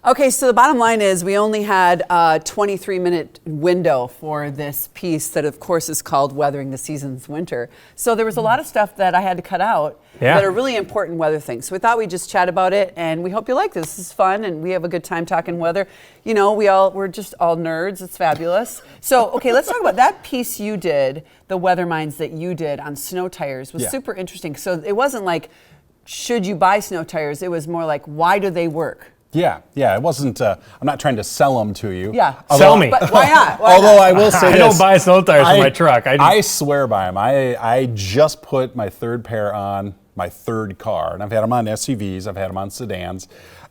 Okay, so the bottom line is we only had a 23-minute window for this piece that, of course, is called Weathering the Season's Winter. So there was a lot of stuff that I had to cut out that are really important weather things. So we thought we'd just chat about it, and we hope you like this. This is fun, and we have a good time talking weather. You know, we're just all nerds. It's fabulous. So, okay, let's talk about that piece you did, the Weather Minds that you did on snow tires was super interesting. So it wasn't like, should you buy snow tires? It was more like, why do they work? Yeah. It wasn't, I'm not trying to sell them to you. Yeah. Sell me. But why not? Although I will say I this. don't buy snow tires for my truck. I swear by them. I just put my third pair on my third car, and I've had them on SUVs, I've had them on sedans,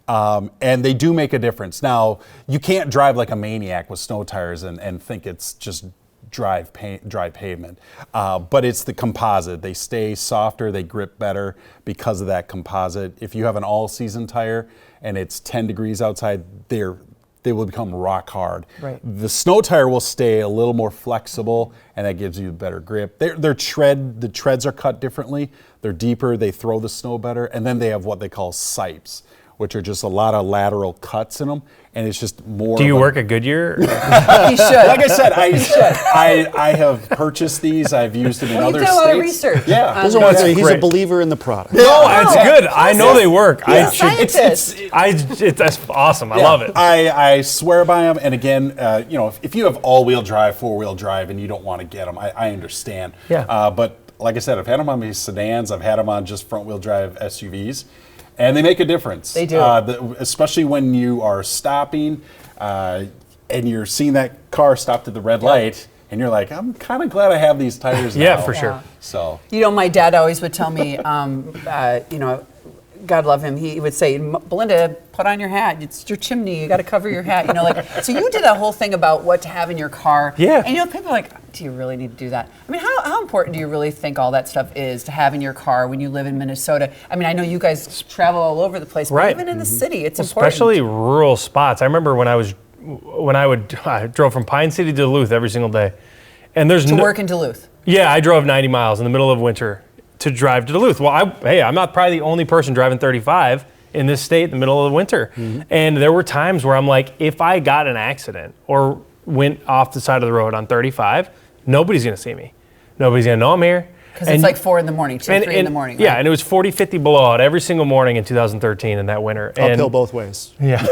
and they do make a difference. Now, you can't drive like a maniac with snow tires and think it's just dry pavement, but it's the composite. They stay softer, they grip better because of that composite. If you have an all-season tire and it's 10 degrees outside, they will become rock hard. Right. The snow tire will stay a little more flexible, and that gives you better grip. The treads are cut differently. They're deeper, they throw the snow better, and then they have what they call sipes, which are just a lot of lateral cuts in them, and it's just more. Do you work at Goodyear? You should. Like I said, I have purchased these. I've used them in other states. You did a lot of research. Yeah. He's a believer in the product. No, it's good. I know they work. He's a scientist. That's awesome. I love it. I swear by them. And again, if you have all-wheel drive, four-wheel drive, and you don't want to get them, I understand. Yeah. But like I said, I've had them on these sedans. I've had them on just front-wheel drive SUVs. And they make a difference. They do. Especially when you are stopping and you're seeing that car stop to the red light, and you're like, I'm kind of glad I have these tires now. Yeah, for sure. So. My dad always would tell me, God love him, he would say, Belinda, put on your hat. It's your chimney. You got to cover your hat. So you did that whole thing about what to have in your car. Yeah. And people are like, do you really need to do that? I mean, how important do you really think all that stuff is to have in your car when you live in Minnesota? I mean, I know you guys travel all over the place, but even in the city, it's important. Especially rural spots. I remember when I drove from Pine City to Duluth every single day, and to work in Duluth. Yeah, I drove 90 miles in the middle of winter to drive to Duluth. Well, I'm not probably the only person driving 35 in this state in the middle of the winter. Mm-hmm. And there were times where I'm like, if I got an accident or went off the side of the road on 35, nobody's gonna see me. Nobody's gonna know I'm here. Because it's like 4 in the morning, 3 in the morning. Yeah, right? and it was 40, 50 below out every single morning in 2013 in that winter. Uphill both ways. Yeah.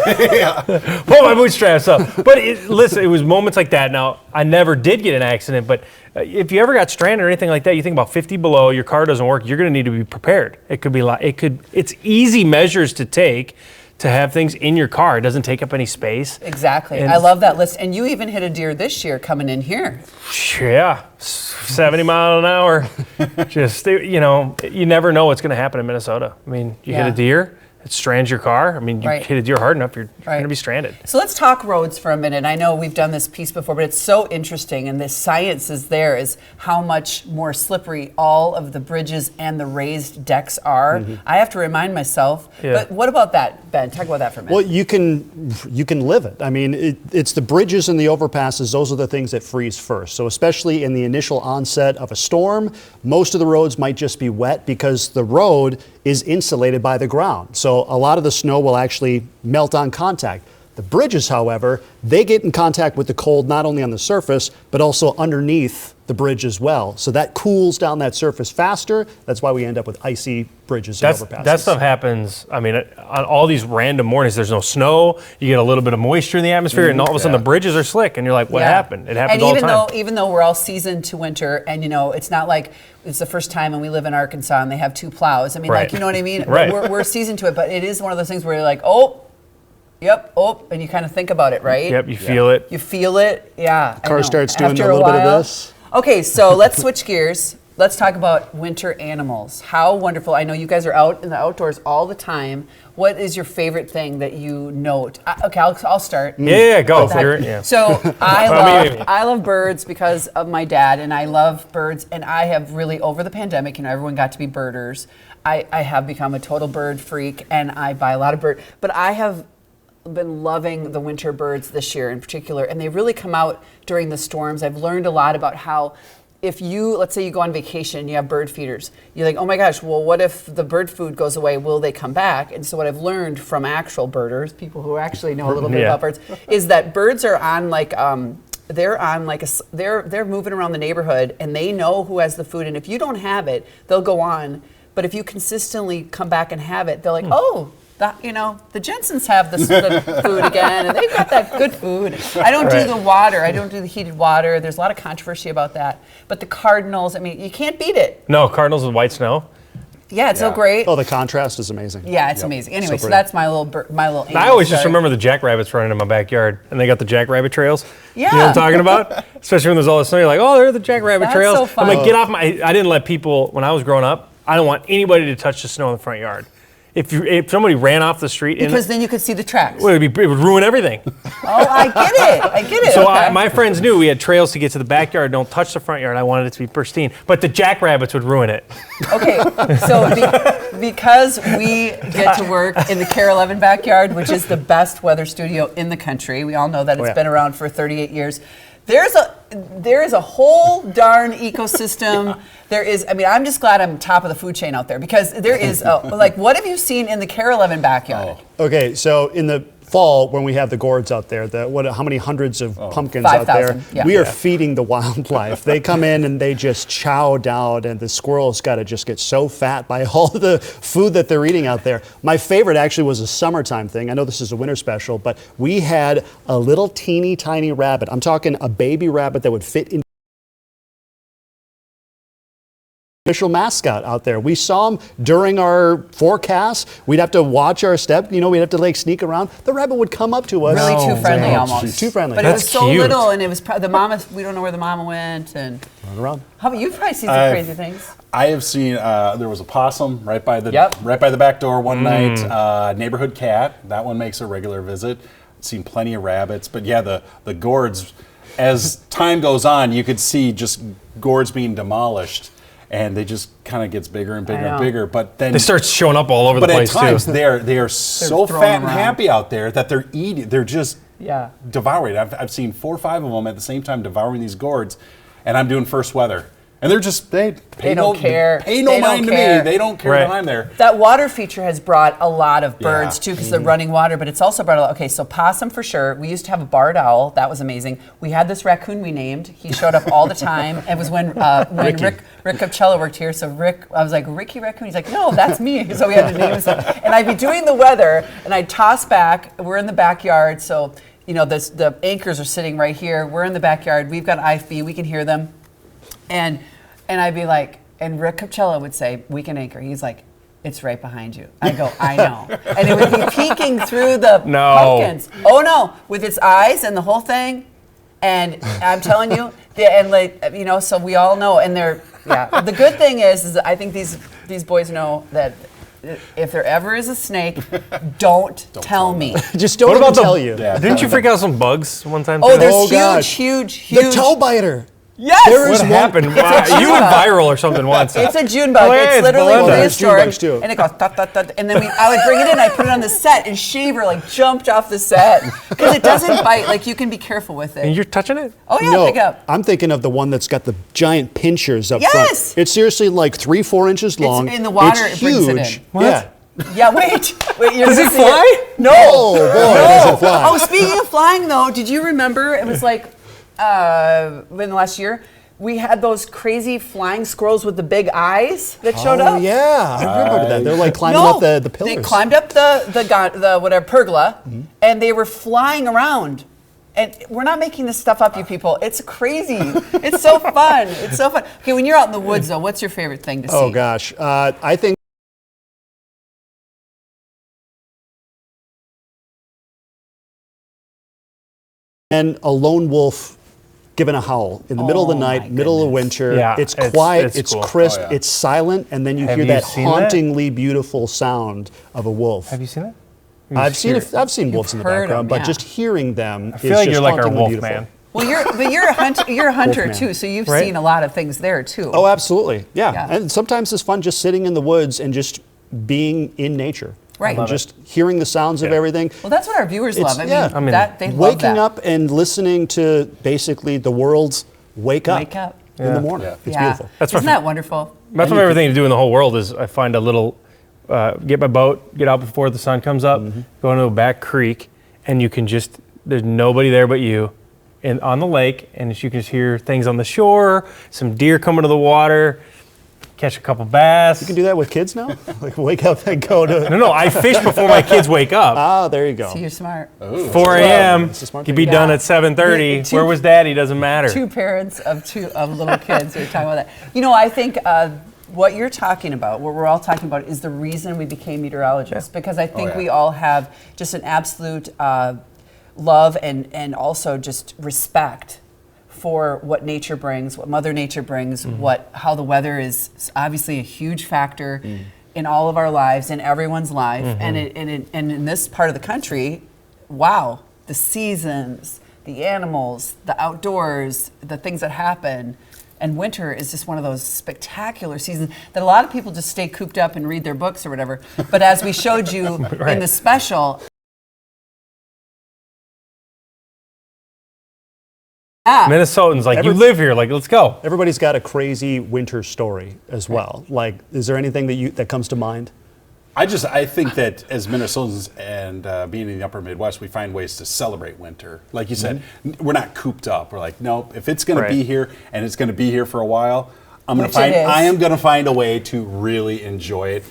Pull my bootstraps up. But listen, it was moments like that. Now, I never did get an accident, but if you ever got stranded or anything like that, you think about 50 below, your car doesn't work, you're going to need to be prepared. It's easy measures to take to have things in your car. It doesn't take up any space. Exactly. I love that list. And you even hit a deer this year coming in here. Yeah, 70 mile an hour. Just, you never know what's going to happen in Minnesota. I mean, you hit a deer, it strands your car. I mean, you hit a deer hard enough, you're going to be stranded. So let's talk roads for a minute. I know we've done this piece before, but it's so interesting, and the science is how much more slippery all of the bridges and the raised decks are. Mm-hmm. I have to remind myself. Yeah. But what about that, Ben? Talk about that for a minute. Well, you can live it. I mean, it's the bridges and the overpasses, those are the things that freeze first. So especially in the initial onset of a storm, most of the roads might just be wet because the road is insulated by the ground. So a lot of the snow will actually melt on contact. The bridges, however, they get in contact with the cold not only on the surface, but also underneath the bridge as well. So that cools down that surface faster. That's why we end up with icy bridges and overpasses. That stuff happens, I mean, on all these random mornings, there's no snow, you get a little bit of moisture in the atmosphere, and all of a sudden the bridges are slick, and you're like, what happened? It happens all the time. And even though we're all seasoned to winter, and it's not like it's the first time and we live in Arkansas and they have 2 plows. I mean, you know what I mean? Right. We're seasoned to it, but it is one of those things where you're like, and you kind of think about it, right? Yep, you feel it. You feel it, yeah. Car starts doing After a little bit of this. Okay, so let's switch gears. Let's talk about winter animals. How wonderful. I know you guys are out in the outdoors all the time. What is your favorite thing that you note? I'll start. Yeah, go. So I love birds because of my dad, and I love birds, and I have really, over the pandemic, everyone got to be birders. I have become a total bird freak, and I buy a lot of birds. But I have been loving the winter birds this year in particular, and they really come out during the storms. I've learned a lot about how if you, let's say you go on vacation and you have bird feeders, you're like, oh my gosh, well, what if the bird food goes away? Will they come back? And so what I've learned from actual birders, people who actually know a little bit about birds, is that birds are on like, they're moving around the neighborhood and they know who has the food. And if you don't have it, they'll go on. But if you consistently come back and have it, they're like, oh, the Jensens have the food again, and they've got that good food. I don't do the water. I don't do the heated water. There's a lot of controversy about that. But the Cardinals, I mean, you can't beat it. No, Cardinals with white snow. Yeah, it's so great. Oh, the contrast is amazing. Yeah, it's amazing. Anyway, so pretty. that's my little I always just remember the jackrabbits running in my backyard, and they got the jackrabbit trails. Yeah. You know what I'm talking about? Especially when there's all the snow, you're like, oh, there are the jackrabbit That's trails. so fun. I'm like, get off my. I didn't let people, when I was growing up, I don't want anybody to touch the snow in the front yard. If somebody ran off the street, because then you could see the tracks. well, it would ruin everything. Oh, I get it. So okay. my friends knew we had trails to get to the backyard. Don't touch the front yard. I wanted it to be pristine. But the jackrabbits would ruin it. Okay, so because we get to work in the KARE 11 backyard, which is the best weather studio in the country, we all know that it's been around for 38 years. There is a whole darn ecosystem. There is, I mean, I'm just glad I'm top of the food chain out there, because there is, like, what have you seen in the KARE 11 backyard? Okay, so in the fall, when we have the gourds out there, how many hundreds of pumpkins out 5,000, there? We are feeding the wildlife. They come in and they just chow down, and the squirrels got to just get so fat by all the food that they're eating out there. My favorite actually was a summertime thing. I know this is a winter special, but we had a little teeny tiny rabbit. I'm talking a baby rabbit that would fit in. Official mascot out there. We saw him during our forecast. We'd have to watch our step. We'd have to like sneak around. The rabbit would come up to us. Really too friendly almost. Too friendly. But it was so cute. little, and it was the mama. We don't know where the mama went, and Run around. how about you've probably seen some crazy things. I have seen there was a possum right by the back door one night. Neighborhood cat, that one makes a regular visit. Seen plenty of rabbits, but yeah, the gourds. As time goes on, you could see just gourds being demolished. And they just kind of gets bigger and bigger and bigger. But then They start showing up all over the place, But at times too. they are so throwing fat and around. happy out there that they're eating. They're just Yeah. devouring. I've seen 4 or 5 of them at the same time devouring these gourds, and I'm doing first weather. And they're just they don't care. Pay no They don't mind to care. me. They don't care Right. that I'm there. That water feature has brought a lot of birds Yeah. too, because they're running water, but it's also brought a lot. Okay, so possum for sure. We used to have a barred owl. That was amazing. We had this raccoon we named. He showed up all the time. It was when Rick Capcello worked here. So I was like, Ricky Raccoon. He's like, no, that's me. So we had to name him. And I'd be doing the weather, and I'd toss back. We're in the backyard, so the anchors are sitting right here. We're in the backyard. We've got IFB. We can hear them, and I'd be like, and Rick Capcello would say, we can anchor. He's like, it's right behind you. I go, I know. And it would be peeking through the pumpkins. Oh no, with its eyes and the whole thing. And I'm telling you, so we all know. And the good thing is I think these boys know that if there ever is a snake, don't tell me. Just don't What even about tell you. Yeah. Didn't you freak out some bugs one time? Oh, too? there's gosh. huge. The toe biter. Yes. There is What one- happened? Wow, June you went bug. viral or something once. It's a June bug. Oh, yeah, it's it's literally Belinda. There's June prehistoric, bugs, too. and it goes tut, tut, tut, and then I would bring it in. I put it on the set, and Shaver jumped off the set because it doesn't bite. Like, you can be careful with And it. you're touching it? Oh yeah, No, pick up. I'm thinking of the one that's got the giant pinchers up Yes! front. It's seriously like 3-4 inches long. in the water, It's it brings it huge. in. What? Yeah. Yeah, wait. You're Does gonna it see fly? No. Oh boy, does it fly. Oh, speaking of flying, though, did you remember? It was like in the last year. We had those crazy flying squirrels with the big eyes that showed Oh up. yeah, I remember that. They're like climbing up the pillars. They climbed up the whatever pergola, and they were flying around. And we're not making this stuff up, you people. It's crazy. It's so fun. It's so fun. Okay, when you're out in the woods, though, what's your favorite thing to see? Oh gosh, I think. And a lone wolf giving a howl in the middle of the Oh, my night, middle of goodness. winter. Yeah, it's it's quiet, it's cool. crisp, Oh, yeah. it's silent, and then you Have hear you that seen that? hauntingly beautiful sound of a wolf. Have you seen it? I've seen wolves in the heard background, 'em, but yeah. just hearing them I feel like is you're just like our hauntingly wolf beautiful. man. Well, you're a hunter Wolfman. too, so you've Right. seen a lot of things there too. Oh, absolutely. Yeah. Yeah. And sometimes it's fun just sitting in the woods and just being in nature. Right. And just hearing the sounds of Yeah. everything. Well, that's what our viewers It's- love. yeah. I mean, that they love Waking that. up and listening to basically the world's wake up. Wake up. in the morning. Yeah. It's beautiful. That's Isn't my- that wonderful? That's my favorite thing to do in the whole world is I find a little, get my boat, get out before the sun comes up, go into a back creek, and you can just, there's nobody there but you and on the lake, and you can just hear things on the shore, some deer coming to the water, catch a couple bass. You can do that with kids now? Like wake up and go to. No, I fish before my kids wake up. Ah, there you go. See, you're smart. 4 a.m. It's a smart You'd thing. be done Yeah. at 7:30. Yeah, two- Where was Daddy? Doesn't matter. Two parents of little kids who are talking about that. You know, I think what you're talking about, what we're all talking about, is the reason we became meteorologists. Because I think yeah. we all have just an absolute love and also just respect for what nature brings, what Mother Nature brings, how the weather is obviously a huge factor in all of our lives, in everyone's life, and in this part of the country, wow, the seasons, the animals, the outdoors, the things that happen. And winter is just one of those spectacular seasons that a lot of people just stay cooped up and read their books or whatever. But as we showed you in the special, Minnesotans, like, you live here, like, let's go. Everybody's got a crazy winter story as well. Like, is there anything that comes to mind? I think that as Minnesotans and being in the upper Midwest, we find ways to celebrate winter. Like you said, we're not cooped up. We're like, nope, if it's going to be here and it's going to be here for a while, I am going to find a way to really enjoy it.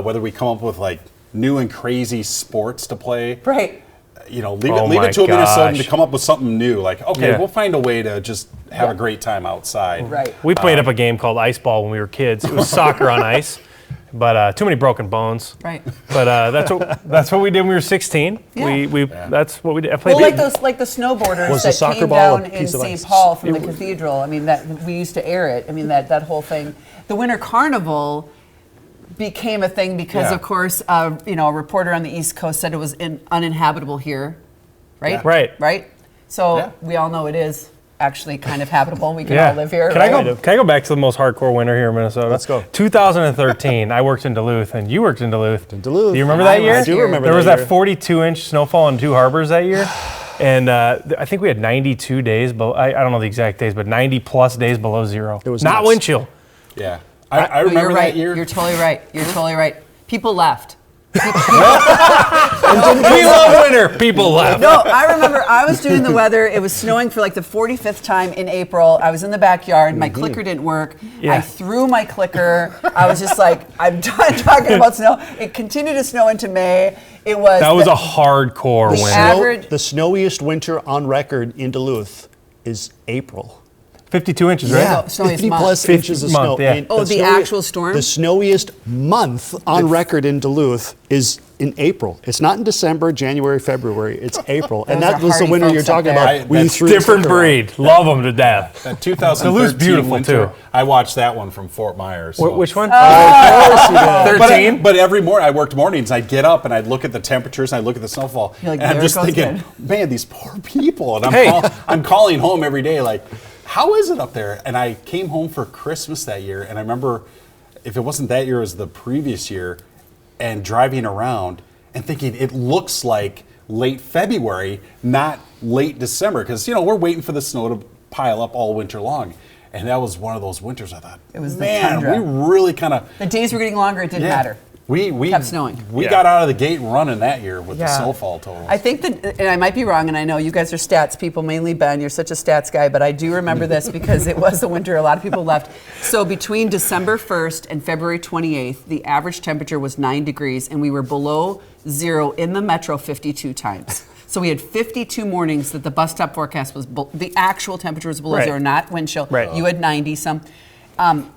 Whether we come up with like new and crazy sports to play. right. You know, leave Oh it to a my Minnesotan to gosh. come up with something new. Like, okay, Yeah. we'll find a way to just have a great time outside. Right. We played up a game called Ice Ball when we were kids. It was soccer on ice, but too many broken bones. Right. But that's what we did when we were 16. Yeah. That's what we did. I played Well, big- like the snowboarders Was the that soccer came ball a down in piece of St. ice? Paul from the cathedral. I mean, that we used to air it. I mean, that whole thing. The Winter Carnival became a thing because, Yeah. of course, a reporter on the East Coast said it was uninhabitable here, right? Yeah. Right. Right. So Yeah. we all know it is actually kind of habitable. We can Yeah. all live here. Can right? I go back to the most hardcore winter here in Minnesota? Let's go. 2013. I worked in Duluth, and you worked in Duluth. In Duluth. Do you remember I that year? was here. I do remember There was that that year. 42-inch snowfall in two harbors that year. And I think we had 92 days below, I don't know the exact days, but 90 plus days below zero. It was not nuts. wind chill. Yeah. No, I you're remember right. that year. You're totally right. You're totally right. People left. We love winter. People left. No, I remember I was doing the weather. It was snowing for like the 45th time in April. I was in the backyard. My clicker didn't work. Yeah. I threw my clicker. I was just like, I'm done talking about snow. It continued to snow into May. It was That was a hardcore The, winter. average- the snowiest winter on record in Duluth is April. 52 inches, right? Yeah. Snowiest 50 month. plus 50 inches of month, snow. yeah. And Oh, the actual storm? The snowiest month on record in Duluth is in April. It's not in December, January, February. It's April. And Those that are was the hardy winter you're folks up talking there. about. where you That's threw your Different clicker out. breed. Love them to death. That 2013 Duluth's beautiful, winter, too. I watched that one from Fort Myers. so- Which one? Oh. 13? But every morning I worked mornings. I'd get up and I'd look at the temperatures and I'd look at the snowfall, You're like, and I'm there just goes thinking, good. man, these poor people. And Hey. I'm calling home every day, like, how is it up there? And I came home for Christmas that year, and I remember, if it wasn't that year, it was the previous year, and driving around and thinking it looks like late February, not late December, because we're waiting for the snow to pile up all winter long. And that was one of those winters I thought, It was the man, tundra. we really kind of The days were getting longer. It didn't matter. We Kept snowing. We Yeah. got out of the gate running that year with the Yeah. snowfall totals. I think that, and I might be wrong, and I know you guys are stats people, mainly Ben, you're such a stats guy, but I do remember this because it was the winter, a lot of people left. So between December 1st and February 28th, the average temperature was 9 degrees, and we were below zero in the metro 52 times. So we had 52 mornings that the bus stop forecast was, the actual temperature was below Right. zero, not wind chill. Right. You had 90 some.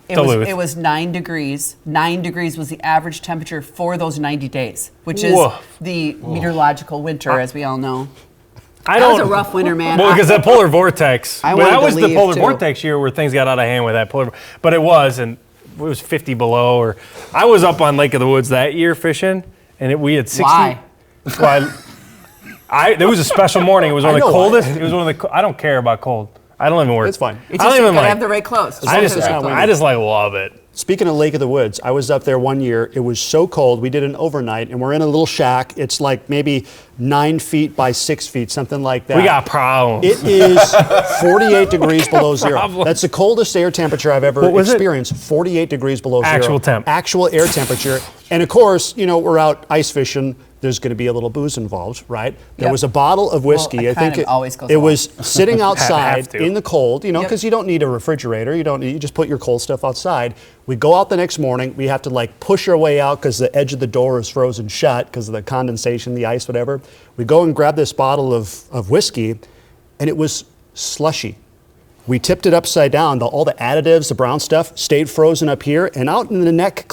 Duluth. It was 9 degrees. 9 degrees was the average temperature for those 90 days, which is Woof. the meteorological winter, as we all know. I That was don't. a rough winter, man. Well, because that polar vortex. I but wanted that to was the leave, polar too. vortex year where things got out of hand with that polar. But it was, and it was 50 below. Or I was up on Lake of the Woods that year fishing, and we had 60. Why? Well, there was a special morning. It was one of the I know why. coldest. It was one of the. I don't care about cold. I don't even work. It's fine. It's I just don't you even gotta like. have the right clothes. I just, it's not windy. I just like love it. Speaking of Lake of the Woods, I was up there one year. It was so cold. We did an overnight, and we're in a little shack. It's like maybe 9 feet by 6 feet, something like that. We got problems. It is 48 degrees below zero. Problems. That's the coldest air temperature I've ever What was it? experienced. 48 degrees below zero. Actual temp. Actual air temperature. And of course, we're out ice fishing. There's going to be a little booze involved, right? There Yep. was a bottle of whiskey. Well, it I think kind of always goes it along. was sitting outside to. in the cold, because you don't need a refrigerator. You just put your cold stuff outside. We go out the next morning. We have to push our way out because the edge of the door is frozen shut because of the condensation, the ice, whatever. We go and grab this bottle of whiskey, and it was slushy. We tipped it upside down. All the additives, the brown stuff, stayed frozen up here, and out in the neck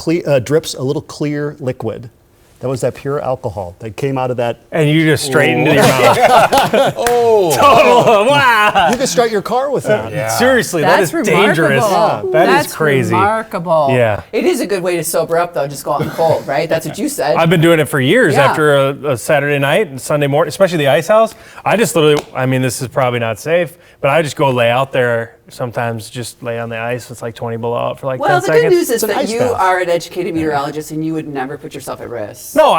drips a little clear liquid. That was that pure alcohol that came out of that. And you just straight into your mouth. Total. Wow. You could start your car with that. Yeah. Seriously, That's that is dangerous. remarkable. That That's is crazy. remarkable. Yeah. It is a good way to sober up, though. Just go out in the cold, right? That's what you said. I've been doing it for years Yeah. after a Saturday night and Sunday morning, especially the ice house. I just literally, this is probably not safe, but I just go lay out there sometimes, just lay on the ice. It's like 20 below out for like 10 well, the seconds. good news is It's an that ice you bath. are an educated meteorologist and you would never put yourself at risk. No,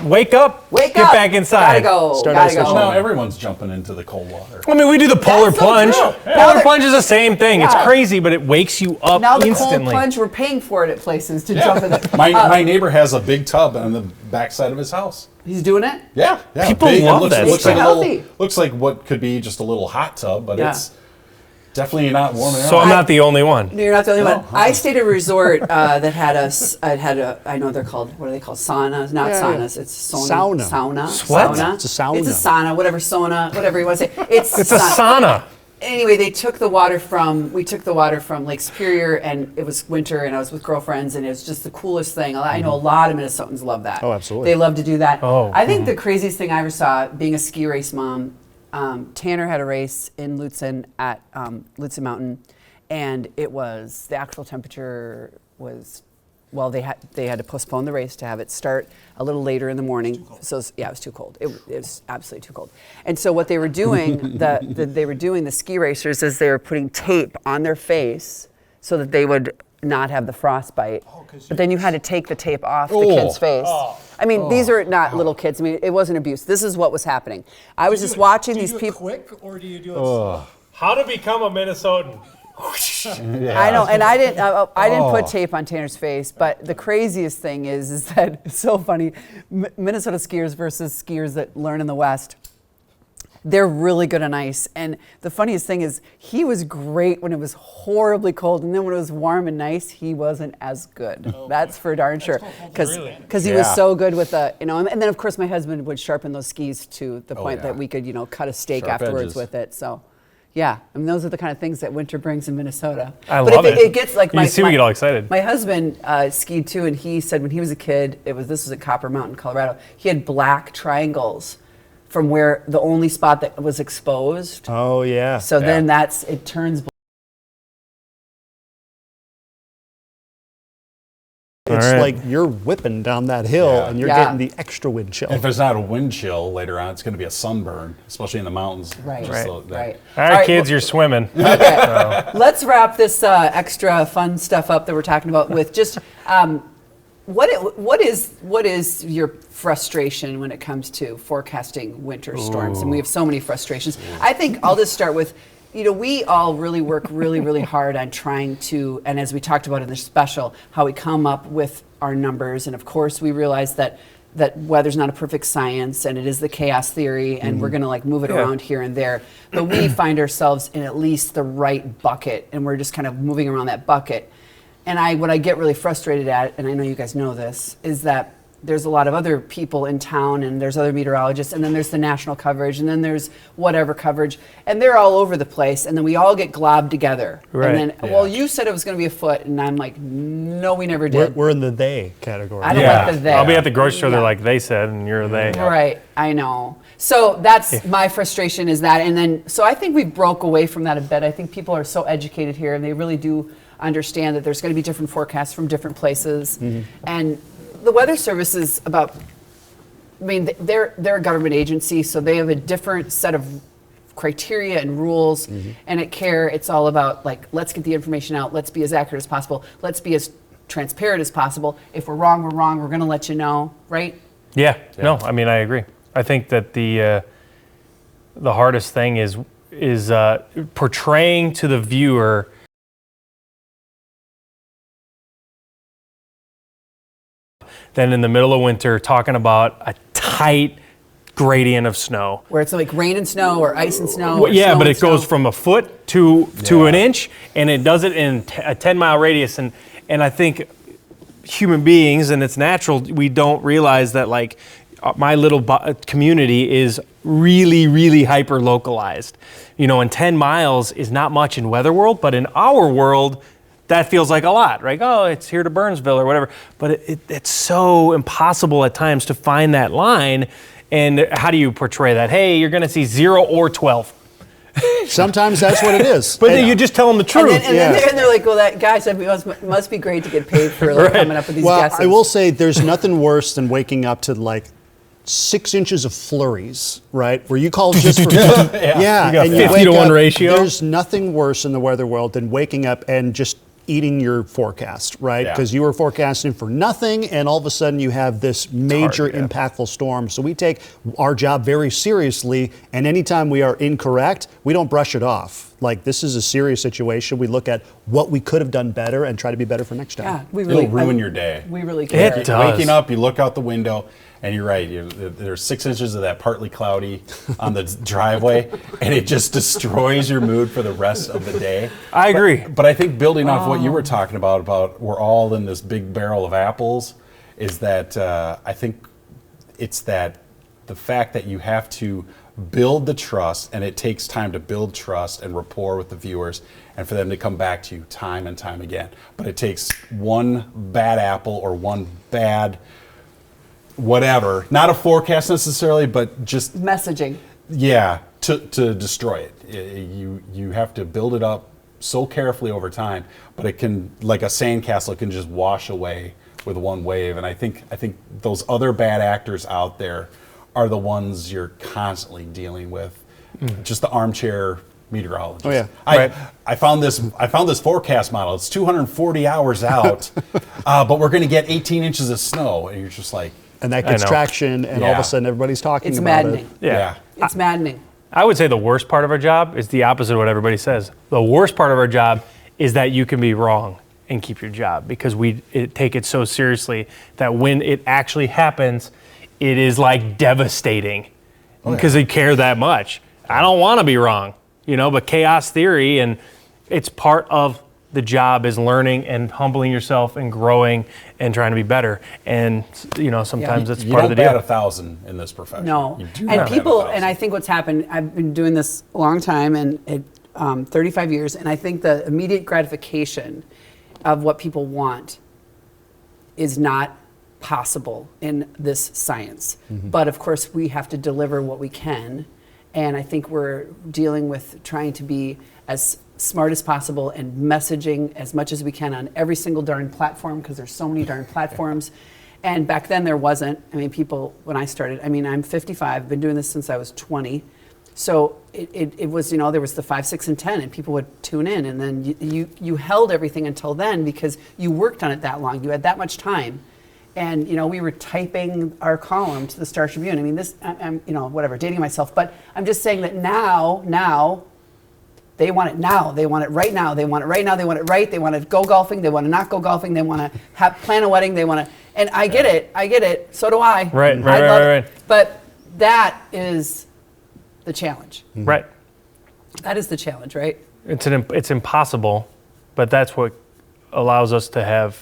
wake up, Wake get up. back inside. Gotta go. Start Gotta ice go. fishing. Now everyone's jumping into the cold water. We do the polar That's so plunge. true. Polar plunge is the same thing. It's Yeah. crazy, but it wakes you up Now the instantly. cold plunge, we're paying for it at places to jump in. My neighbor has a big tub on the backside of his house. He's doing it? Yeah, People big. It love looks, that looks stuff. like a little, Healthy. looks like what could be just a little hot tub, but Yeah. it's definitely not warming So up. I'm not the only one. No, you're not the only one. I stayed at a resort that had I know they're called, what are they called? Saunas? Not Yeah, saunas. yeah. It's sauna. Sauna. What? Sauna. It's a sauna. It's a sauna, whatever you want to say. It's It's a sauna. Anyway, we took the water from Lake Superior, and it was winter, and I was with girlfriends, and it was just the coolest thing. I know a lot of Minnesotans love that. Oh, absolutely. They love to do that. Oh, I think the craziest thing I ever saw, being a ski race mom, Tanner had a race in Lutsen at Lutsen Mountain, and it was, the actual temperature was, well, they had to postpone the race to have it start a little later in the morning. So yeah, it was too cold. It was absolutely too cold. And so what they were doing, the ski racers, is they were putting tape on their face so that they would not have the frostbite. But then you had to take the tape off the kid's face. I mean, these are not little kids. I mean, it wasn't abuse. This is what was happening. I was just watching these people. quick, or do you do it? How to become a Minnesotan. I know, and I didn't put tape on Tanner's face, but the craziest thing is that it's so funny. Minnesota skiers versus skiers that learn in the West, they're really good on ice. And the funniest thing is he was great when it was horribly cold, and then when it was warm and nice, he wasn't as good. That's for darn sure, because he was Yeah. so good with the, and then of course my husband would sharpen those skis to the point yeah. that we could, cut a steak Sharp afterwards edges. with it. So. Yeah, I mean those are the kind of things that winter brings in Minnesota. I but love if it. it gets like You see we get all excited. My husband skied too, and he said when he was a kid, this was at Copper Mountain, Colorado. He had black triangles from where the only spot that was exposed. Oh, yeah. So then it turns. It's All right. like you're whipping down that hill Yeah. and you're Yeah. getting the extra wind chill. If there's not a wind chill later on, it's going to be a sunburn, especially in the mountains. Right, Just right, so that- right. All right, kids, you're swimming. Let's wrap this extra fun stuff up that we're talking about with just what is your frustration when it comes to forecasting winter storms? And we have so many frustrations. I think I'll just start with, we all really work really, really hard on trying to, and as we talked about in the special, how we come up with our numbers. And of course, we realize that weather's not a perfect science, and it is the chaos theory, and we're going to move it around here and there. But we find ourselves in at least the right bucket, and we're just kind of moving around that bucket. And what I get really frustrated at, and I know you guys know this, is that there's a lot of other people in town, and there's other meteorologists, and then there's the national coverage, and then there's whatever coverage, and they're all over the place, and then we all get globbed together. Right. And then, well, you said it was going to be a foot, and I'm like, no, we never did. We're in the they category. I don't like the they. I'll be at the grocery store. Yeah. They're like they said, and you're they. Right, I know. So that's my frustration is that, and then, so I think we broke away from that a bit. I think people are so educated here, and they really do understand that there's going to be different forecasts from different places. And the Weather Service is about, they're a government agency, so they have a different set of criteria and rules. And at CARE, it's all about like, let's get the information out. Let's be as accurate as possible. Let's be as transparent as possible. If we're wrong, we're wrong. We're going to let you know, right? Yeah. No, I mean, I agree. I think that the hardest thing is portraying to the viewer then in the middle of winter talking about a tight gradient of snow. Where it's like rain and snow or ice and snow. Well, yeah, snow but and it goes snow. from a foot to an inch, and it does it in a 10-mile radius. And I think human beings, and it's natural, we don't realize that like my little community is really, really hyper localized. You know, and 10 miles is not much in weather world, but in our world, that feels like a lot, right? Oh, it's here to Burnsville or whatever. But it's so impossible at times to find that line. And how do you portray that? Hey, you're going to see 0 or 12. Sometimes that's what it is. But then you just tell them the truth. And then they're like, well, that guy said it must be great to get paid for like, coming up with these guesses. I will say there's nothing worse than waking up to like 6 inches of flurries, right? Where you call just for fun. You got and 50 to 1 ratio. There's nothing worse in the weather world than waking up and just eating your forecast, right? Because you were forecasting for nothing, and all of a sudden you have this major impactful storm. So we take our job very seriously, and anytime we are incorrect, we don't brush it off. Like, this is a serious situation. We look at what we could have done better and try to be better for next time. Yeah, we really It'll ruin your day. We really care. It does. Waking up, you look out the window, and you're right. There's 6 inches of that partly cloudy on the driveway, and it just destroys your mood for the rest of the day. I agree. But I think building off what you were talking about we're all in this big barrel of apples, is that I think it's that the fact that you have to build the trust, and it takes time to build trust and rapport with the viewers, and for them to come back to you time and time again. But it takes one bad apple or one bad whatever, not a forecast necessarily, but just Messaging. to destroy it. You have to build it up so carefully over time, but it can, like a sandcastle, it can just wash away with one wave. And I think those other bad actors out there are the ones you're constantly dealing with. Just the armchair meteorologist. Oh, yeah. I found this forecast model. It's 240 hours out, but we're going to get 18 inches of snow, and you're just like. And that gets know. traction, and all of Yeah. a sudden everybody's talking It's about maddening. it. Yeah. It's maddening. I would say the worst part of our job is the opposite of what everybody says. The worst part of our job is that you can be wrong and keep your job, because we take it so seriously that when it actually happens, it is like devastating because they care that much. I don't want to be wrong, but chaos theory, and it's part of the job is learning and humbling yourself and growing and trying to be better. And, sometimes it's You part don't of the bat deal. 1,000 in this profession. No. You do And not people, bat 1,000. and I think what's happened, I've been doing this a long time, and 35 years, and I think the immediate gratification of what people want is not possible in this science. But of course, we have to deliver what we can. And I think we're dealing with trying to be as smart as possible and messaging as much as we can on every single darn platform, because there's so many darn platforms. And back then there wasn't. I mean, people, when I started, I'm 55, I've been doing this since I was 20. So it was, there was the 5, 6, and 10, and people would tune in. And then you held everything until then because you worked on it that long. You had that much time. And, we were typing our column to the Star Tribune. I mean, I'm whatever, dating myself. But I'm just saying that now, they want it now. They want it right now. They want it right now. They want it right. They want to go golfing. They want to not go golfing. They want to plan a wedding. They want to, and I get it. So do I. Right. I love it. But that is the challenge. Right. That is the challenge, right? It's impossible, but that's what allows us to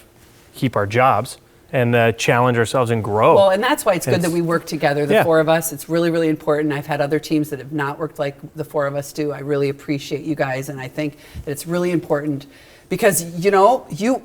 keep our jobs and challenge ourselves and grow. Well, and that's why it's good that we work together, the four of us. It's really, really important. I've had other teams that have not worked like the four of us do. I really appreciate you guys, and I think that it's really important because,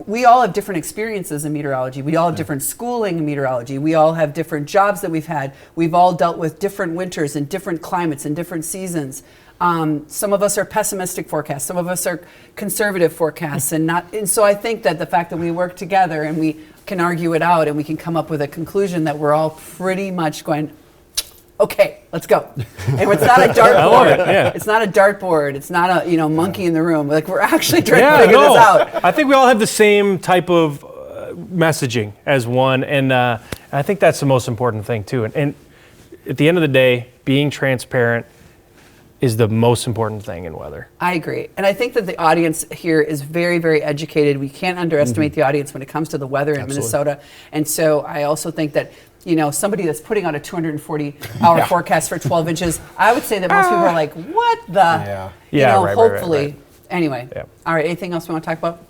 we all have different experiences in meteorology. We all have different schooling in meteorology. We all have different jobs that we've had. We've all dealt with different winters and different climates and different seasons. Some of us are pessimistic forecasts. Some of us are conservative forecasts, and so I think that the fact that we work together and we can argue it out and we can come up with a conclusion that we're all pretty much going, Okay, let's go. And it's not a dartboard. I love it, yeah. It's not a dartboard. It's not a monkey in the room. Like, we're actually trying to figure this out. I think we all have the same type of messaging as one, and I think that's the most important thing too. And at the end of the day, being transparent is the most important thing in weather. I agree. And I think that the audience here is very, very educated. We can't underestimate the audience when it comes to the weather in Minnesota. And so I also think that, somebody that's putting out a 240-hour forecast for 12 inches, I would say that most people are like, what the? Right, hopefully. right. Anyway. Yeah. All right, anything else we want to talk about?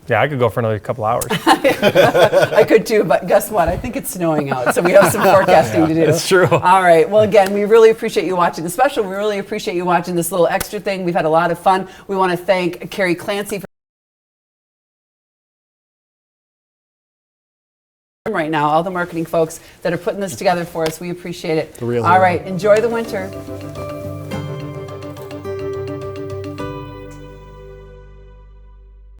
Yeah, I could go for another couple hours. I could too, but guess what? I think it's snowing out, so we have some forecasting to do. That's true. All right. Well, again, we really appreciate you watching the special. We really appreciate you watching this little extra thing. We've had a lot of fun. We want to thank Carrie Clancy for right now, all the marketing folks that are putting this together for us. We appreciate it. All right. Enjoy the winter.